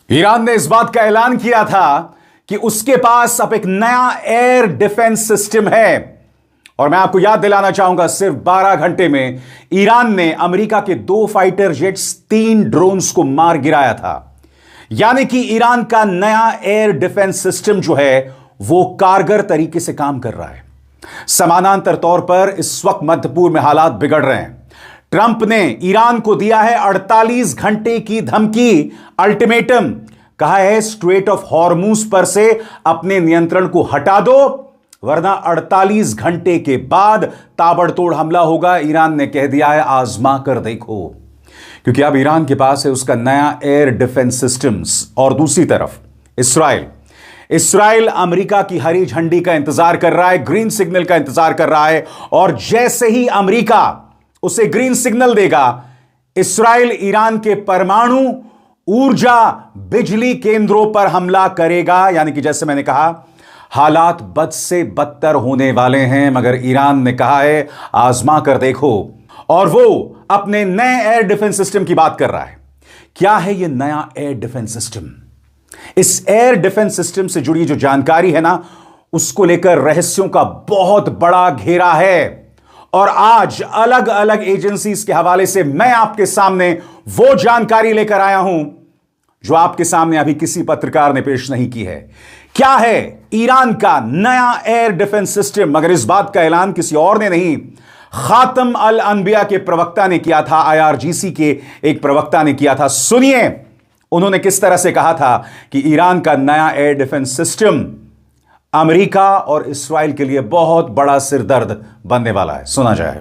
Iran ने इस बात का ऐलान किया था कि उसके पास अब एक नया एयर डिफेंस सिस्टम है। और मैं आपको याद दिलाना चाहूंगा, सिर्फ 12 घंटे में ईरान ने अमेरिका के 2 फाइटर जेट्स, 3 ड्रोन्स को मार गिराया था। यानी कि ईरान का नया एयर डिफेंस सिस्टम जो है वो कारगर तरीके से काम कर रहा है। समानांतर तौर पर इस वक्त मध्य पूर्व में हालात बिगड़ रहे हैं। ट्रंप ने ईरान को दिया है 48 घंटे की धमकी, अल्टीमेटम। कहा है स्ट्रेट ऑफ हॉर्मुज पर से अपने नियंत्रण को हटा दो, वरना 48 घंटे के बाद ताबड़तोड़ हमला होगा। ईरान ने कह दिया है आजमा कर देखो, क्योंकि अब ईरान के पास है उसका नया एयर डिफेंस सिस्टम्स। और दूसरी तरफ इसराइल अमेरिका की हरी झंडी का इंतजार कर रहा है, ग्रीन सिग्नल का इंतजार कर रहा है। और जैसे ही अमेरिका उसे ग्रीन सिग्नल देगा, इसराइल ईरान के परमाणु ऊर्जा बिजली केंद्रों पर हमला करेगा। यानी कि जैसे मैंने कहा, हालात बद से बदतर होने वाले हैं, मगर ईरान ने कहा है आजमा कर देखो। और वो अपने नए एयर डिफेंस सिस्टम की बात कर रहा है। क्या है ये नया एयर डिफेंस सिस्टम? इस एयर डिफेंस सिस्टम से जुड़ी जो जानकारी है ना, उसको लेकर रहस्यों का बहुत बड़ा घेरा है। और आज अलग अलग एजेंसीज के हवाले से मैं आपके सामने वो जानकारी लेकर आया हूं जो आपके सामने अभी किसी पत्रकार ने पेश नहीं की है। क्या है ईरान का नया एयर डिफेंस सिस्टम? मगर इस बात का ऐलान किसी और ने नहीं, खातम अल अनबिया के प्रवक्ता ने किया था, IRGC के एक प्रवक्ता ने किया था। सुनिए उन्होंने किस तरह से कहा था कि ईरान का नया एयर डिफेंस सिस्टम अमेरिका और इस्राइल के लिए बहुत बड़ा सिरदर्द बनने वाला है। सुना जाए।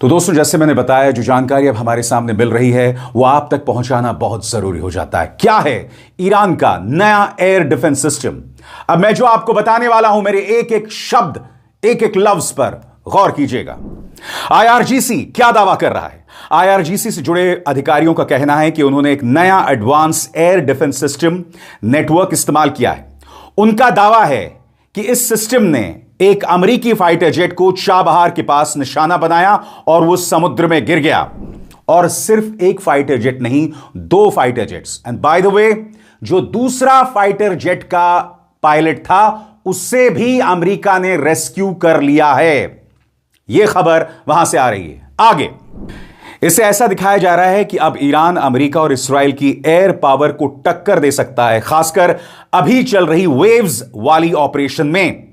तो दोस्तों, जैसे मैंने बताया, जो जानकारी अब हमारे सामने मिल रही है वो आप तक पहुंचाना बहुत जरूरी हो जाता है। क्या है ईरान का नया एयर डिफेंस सिस्टम? अब मैं जो आपको बताने वाला हूं, मेरे एक एक शब्द, एक एक लफ्ज पर गौर कीजिएगा। IRGC क्या दावा कर रहा है? IRGC से जुड़े अधिकारियों का कहना है कि उन्होंने एक नया advance air defence system network इस्तेमाल किया है। उनका दावा है कि इस सिस्टम ने एक अमेरिकी फाइटर जेट को चाबहार के पास निशाना बनाया और वो समुद्र में गिर गया। और सिर्फ एक फाइटर जेट नहीं, 2 fighter jets. And by the way, जो दूसरा फाइटर जेट का पायलट था उससे भी अमेरिका ने रेस्क्यू कर लिया है। यह खबर वहां से आ रही है। आगे इसे ऐसा दिखाया जा रहा है कि अब ईरान अमेरिका और इसराइल की एयर पावर को टक्कर दे सकता है, खासकर अभी चल रही वेव्स वाली ऑपरेशन में।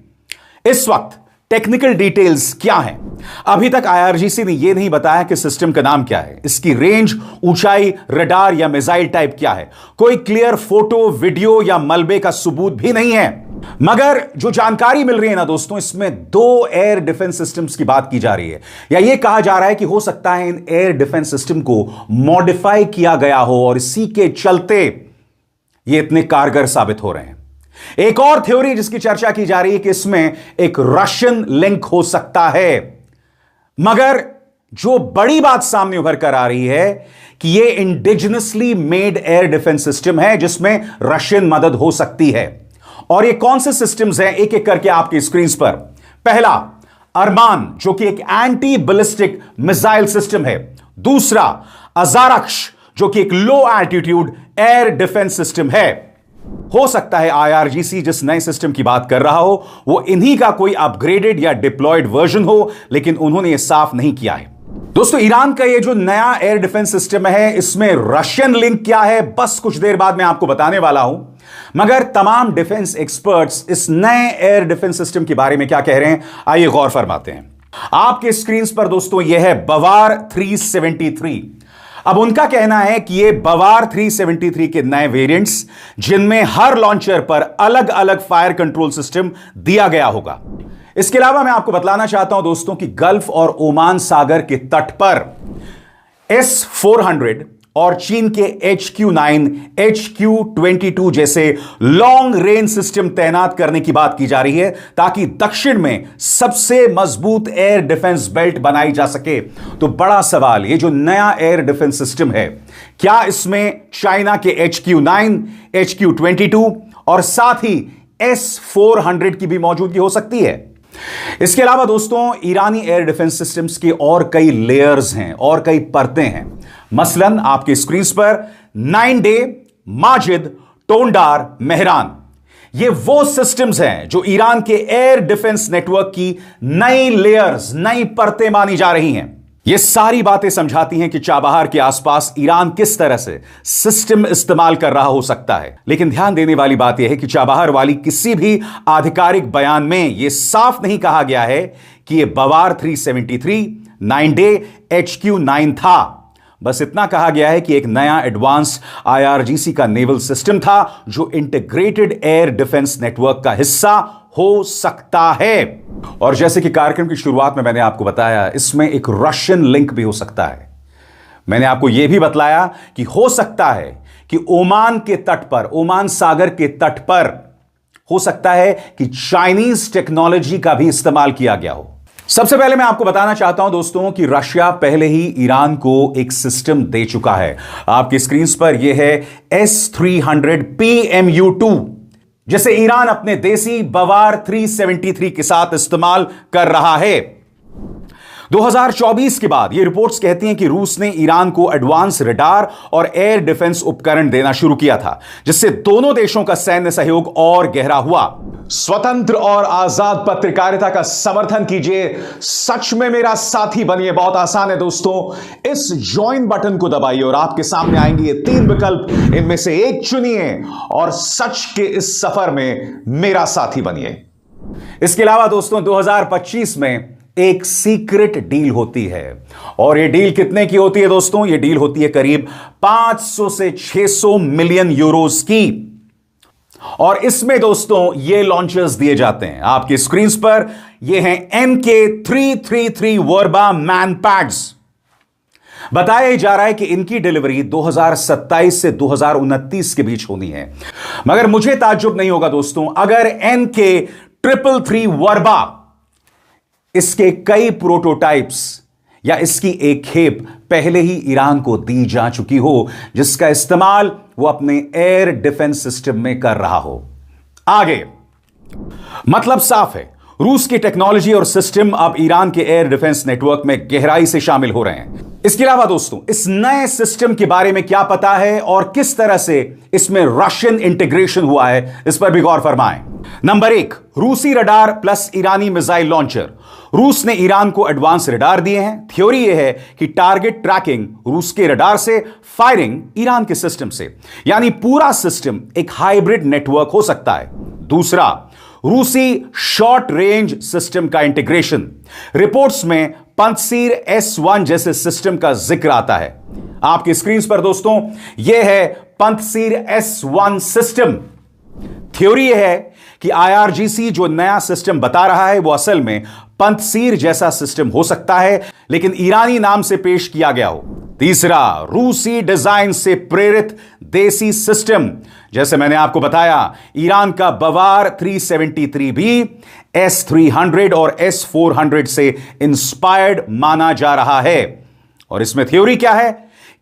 इस वक्त टेक्निकल डिटेल्स क्या हैं? अभी तक IRGC ने यह नहीं बताया कि सिस्टम का नाम क्या है, इसकी रेंज, ऊंचाई, रडार या मिसाइल टाइप क्या है। कोई क्लियर फोटो, वीडियो या मलबे का सबूत भी नहीं है। मगर जो जानकारी मिल रही है ना दोस्तों, इसमें 2 एयर डिफेंस सिस्टम्स की बात की जा रही है, या यह कहा जा रहा है कि हो सकता है इन एयर डिफेंस सिस्टम को मॉडिफाई किया गया हो और इसी के चलते ये इतने कारगर साबित हो रहे हैं। एक और थ्योरी जिसकी चर्चा की जा रही है कि इसमें एक रशियन लिंक हो सकता है। मगर जो बड़ी बात सामने उभर कर आ रही है कि यह indigenously made air defence system है जिसमें रशियन मदद हो सकती है। और ये कौन से सिस्टम्स हैं, एक एक करके आपकी स्क्रीन पर। पहला, अरमान, जो कि एक एंटी बैलिस्टिक मिसाइल सिस्टम है। दूसरा, अजारक्श, जो कि एक लो एल्टीट्यूड एयर डिफेंस सिस्टम है। हो सकता है IRGC जिस नए सिस्टम की बात कर रहा हो वो इन्हीं का कोई अपग्रेडेड या डिप्लॉयड वर्जन हो, लेकिन उन्होंने यह साफ नहीं किया है। दोस्तों, ईरान का ये जो नया एयर डिफेंस सिस्टम है, इसमें रशियन लिंक क्या है, बस कुछ देर बाद मैं आपको बताने वाला हूं। मगर तमाम डिफेंस एक्सपर्ट्स इस नए एयर डिफेंस सिस्टम के बारे में क्या कह रहे हैं, आइए गौर फरमाते हैं। आपके स्क्रीन पर दोस्तों यह है बवार 373। अब उनका कहना है कि ये बवार 373 के नए वेरिएंट्स, जिनमें हर लॉन्चर पर अलग अलग फायर कंट्रोल सिस्टम दिया गया होगा। इसके अलावा मैं आपको बतलाना चाहता हूं दोस्तों कि गल्फ और ओमान सागर के तट पर S-400 और चीन के HQ-9, HQ-22 जैसे लॉन्ग रेंज सिस्टम तैनात करने की बात की जा रही है ताकि दक्षिण में सबसे मजबूत एयर डिफेंस बेल्ट बनाई जा सके। तो बड़ा सवाल, ये जो नया एयर डिफेंस सिस्टम है, क्या इसमें चाइना के HQ-9, HQ-22 और साथ ही S-400 की भी मौजूदगी हो सकती है? इसके अलावा दोस्तों, ईरानी एयर डिफेंस सिस्टम्स के और कई लेयर्स हैं और कई परतें हैं। मसलन आपके स्क्रीन पर 9 डे, माजिद, टोंडार, मेहरान, ये वो सिस्टम्स हैं जो ईरान के एयर डिफेंस नेटवर्क की नई लेयर्स, नई परतें मानी जा रही हैं। ये सारी बातें समझाती हैं कि चाबहार के आसपास ईरान किस तरह से सिस्टम इस्तेमाल कर रहा हो सकता है। लेकिन ध्यान देने वाली बात यह है कि चाबहार वाली किसी भी आधिकारिक बयान में यह साफ नहीं कहा गया है कि यह बवार 373 9 डे HQ-9 था। बस इतना कहा गया है कि एक नया एडवांस IRGC का नेवल सिस्टम था जो इंटीग्रेटेड एयर डिफेंस नेटवर्क का हिस्सा हो सकता है। और जैसे कि कार्यक्रम की शुरुआत में मैंने आपको बताया, इसमें एक रशियन लिंक भी हो सकता है। मैंने आपको यह भी बतलाया कि हो सकता है कि ओमान के तट पर, ओमान सागर के तट पर हो सकता है कि चाइनीज टेक्नोलॉजी का भी इस्तेमाल किया गया हो। सबसे पहले मैं आपको बताना चाहता हूं दोस्तों कि रशिया पहले ही ईरान को एक सिस्टम दे चुका है। आपकी स्क्रीन पर यह है S-300 PMU-2, जिसे ईरान अपने देसी बवार 373 के साथ इस्तेमाल कर रहा है। 2024 के बाद यह रिपोर्ट्स कहती हैं कि रूस ने ईरान को एडवांस रडार और एयर डिफेंस उपकरण देना शुरू किया था, जिससे दोनों देशों का सैन्य सहयोग और गहरा हुआ। स्वतंत्र और आजाद पत्रकारिता का समर्थन कीजिए, सच में मेरा साथी बनिए। बहुत आसान है दोस्तों, इस ज्वाइन बटन को दबाइए और आपके सामने आएंगे ये 3 विकल्प, इनमें से एक चुनिए और सच के इस सफर में मेरा साथी बनिए। इसके अलावा दोस्तों, 2025 में एक सीक्रेट डील होती है, और यह डील कितने की होती है दोस्तों? यह डील होती है करीब 500 से 600 मिलियन यूरोस की, और इसमें दोस्तों ये लॉन्चर्स दिए जाते हैं। आपके स्क्रीन पर ये हैं MK333 वर्बा मैन पैड्स। बताया जा रहा है कि इनकी डिलीवरी 2027 से 2029 के बीच होनी है। मगर मुझे ताज्जुब नहीं होगा दोस्तों अगर MK333 वर्बा, इसके कई प्रोटोटाइप्स या इसकी एक खेप पहले ही ईरान को दी जा चुकी हो, जिसका इस्तेमाल वो अपने एयर डिफेंस सिस्टम में कर रहा हो। आगे मतलब साफ है, रूस की टेक्नोलॉजी और सिस्टम अब ईरान के एयर डिफेंस नेटवर्क में गहराई से शामिल हो रहे हैं। इसके अलावा दोस्तों, इस नए सिस्टम के बारे में क्या पता है और किस तरह से इसमें रशियन इंटीग्रेशन हुआ है, इस पर भी गौर फरमाएं। नंबर 1, रूसी रडार प्लस ईरानी मिसाइल लॉन्चर। रूस ने ईरान को एडवांस रडार दिए हैं। थ्योरी यह है कि टारगेट ट्रैकिंग रूस के रडार से, फायरिंग ईरान के सिस्टम से, यानी पूरा सिस्टम एक हाइब्रिड नेटवर्क हो सकता है। दूसरा, रूसी शॉर्ट रेंज सिस्टम का इंटीग्रेशन। रिपोर्ट्स में पंतसीर S-1 जैसे सिस्टम का जिक्र आता है। आपकी स्क्रीन पर दोस्तों यह है पंतसीर S-1 सिस्टम। थ्योरी यह है कि IRGC जो नया सिस्टम बता रहा है वो असल में पंतसीर जैसा सिस्टम हो सकता है, लेकिन ईरानी नाम से पेश किया गया हो। तीसरा, रूसी डिजाइन से प्रेरित देसी सिस्टम। जैसे मैंने आपको बताया, ईरान का बवार 373 भी S-300 और S-400 से इंस्पायर्ड माना जा रहा है। और इसमें थ्योरी क्या है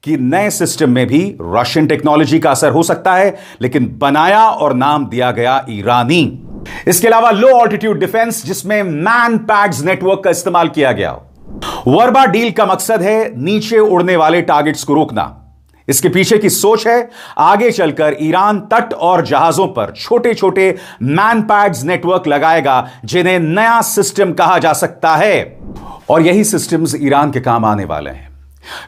कि नए सिस्टम में भी रशियन टेक्नोलॉजी का असर हो सकता है, लेकिन बनाया और नाम दिया गया ईरानी। इसके अलावा लो ऑल्टीट्यूड डिफेंस, जिसमें मैन पैड्स नेटवर्क का इस्तेमाल किया गया। वर्बा डील का मकसद है नीचे उड़ने वाले टारगेट्स को रोकना। इसके पीछे की सोच है आगे चलकर ईरान तट और जहाजों पर छोटे छोटे मैन पैड्स नेटवर्क लगाएगा, जिन्हें नया सिस्टम कहा जा सकता है। और यही सिस्टम्स ईरान के काम आने वाले हैं,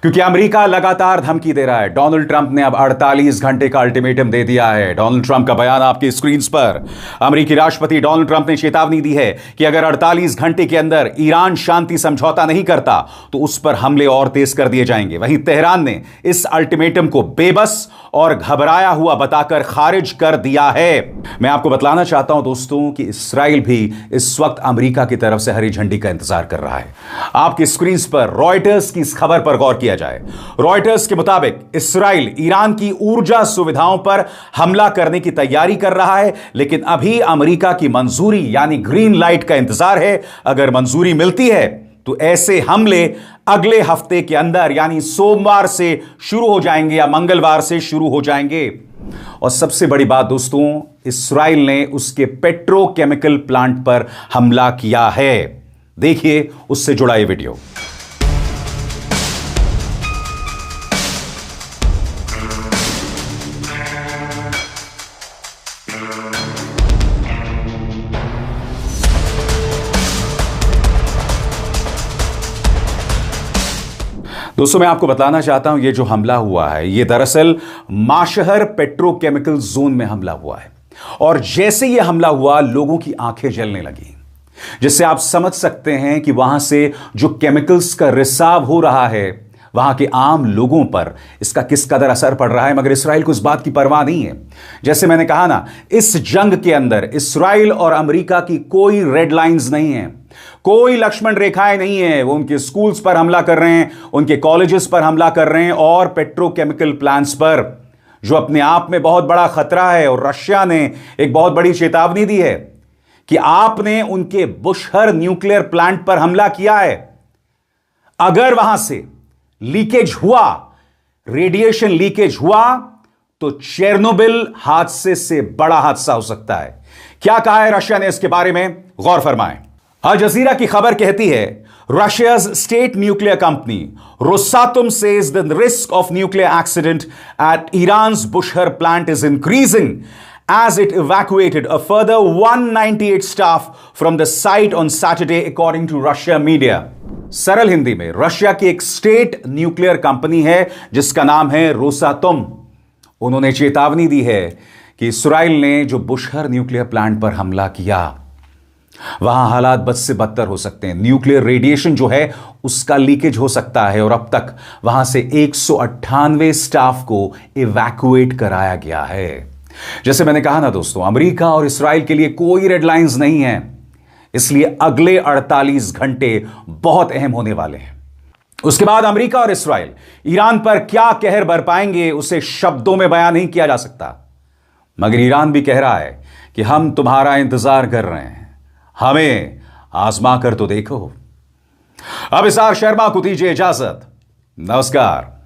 क्योंकि अमेरिका लगातार धमकी दे रहा है। डोनाल्ड ट्रंप ने अब 48 घंटे का अल्टीमेटम दे दिया है। डोनाल्ड ट्रंप का बयान आपकी स्क्रीन पर। अमेरिकी राष्ट्रपति डोनाल्ड ट्रंप ने चेतावनी दी है कि अगर 48 घंटे के अंदर ईरान शांति समझौता नहीं करता तो उस पर हमले और तेज कर दिए जाएंगे। वहीं तेहरान ने इस अल्टीमेटम को बेबस और घबराया हुआ बताकर खारिज कर दिया है। मैं आपको बतलाना चाहता हूं दोस्तों कि इस्राइल भी इस वक्त अमेरिका की तरफ से हरी झंडी का इंतजार कर रहा है। आपकी स्क्रीन पर रॉयटर्स की इस खबर पर गौर किया जाए। रॉयटर्स के मुताबिक इस्राइल ईरान की ऊर्जा सुविधाओं पर हमला करने की तैयारी कर रहा है, लेकिन अभी अमेरिका की मंजूरी यानी ग्रीन लाइट का इंतजार है। अगर मंजूरी मिलती है तो ऐसे हमले अगले हफ्ते के अंदर यानी सोमवार से शुरू हो जाएंगे या मंगलवार से शुरू हो जाएंगे। और सबसे बड़ी बात दोस्तों, इस्राइल ने उसके पेट्रोकेमिकल प्लांट पर हमला किया है। देखिए उससे जुड़ा ये वीडियो। दोस्तों मैं आपको बताना चाहता हूं, ये जो हमला हुआ है ये दरअसल माशहर पेट्रोकेमिकल जोन में हमला हुआ है। और जैसे ये हमला हुआ लोगों की आंखें जलने लगी, जिससे आप समझ सकते हैं कि वहां से जो केमिकल्स का रिसाव हो रहा है वहां के आम लोगों पर इसका किस कदर असर पड़ रहा है। मगर इस्राइल को इस बात की परवाह नहीं है। जैसे मैंने कहा ना, इस जंग के अंदर इस्राइल और अमेरिका की कोई रेड लाइंस नहीं है, कोई लक्ष्मण रेखाएं नहीं है। वो उनके स्कूल्स पर हमला कर रहे हैं, उनके कॉलेजेस पर हमला कर रहे हैं और पेट्रोकेमिकल प्लांट्स पर, जो अपने आप में बहुत बड़ा खतरा है। और रशिया ने एक बहुत बड़ी चेतावनी दी है कि आपने उनके बुशहर न्यूक्लियर प्लांट पर हमला किया है, अगर वहां से लीकेज हुआ, रेडिएशन लीकेज हुआ, तो चेरनोबिल हादसे से बड़ा हादसा हो सकता है। क्या कहा है रशिया ने इसके बारे में, गौर फरमाएं। अल जजीरा की खबर कहती है, Russia's state nuclear company Rosatom says the risk of nuclear accident at Iran's Bushehr plant is increasing as it evacuated a further 198 staff from the site on Saturday, according to Russia media. सरल हिंदी में, Russia की एक state nuclear company है जिसका नाम है Rosatom. उन्होंने चेतावनी दी है कि इस्राइल ने जो बुशहर न्यूक्लियर प्लांट पर हमला किया, वहां हालात बद से बदतर हो सकते हैं। न्यूक्लियर रेडिएशन जो है उसका लीकेज हो सकता है। और अब तक वहां से 198 स्टाफ को इवैक्यूएट कराया गया है। जैसे मैंने कहा ना दोस्तों, अमेरिका और इस्राइल के लिए कोई रेड लाइंस नहीं है, इसलिए अगले 48 घंटे बहुत अहम होने वाले हैं। उसके बाद अमेरिका और इस्राइल ईरान पर क्या कहर बरपाएंगे उसे शब्दों में बयान नहीं किया जा सकता। मगर ईरान भी कह रहा है कि हम तुम्हारा इंतजार कर रहे हैं, हमें आजमा कर तो देखो। अब इसार शर्मा को दीजिए इजाजत। नमस्कार।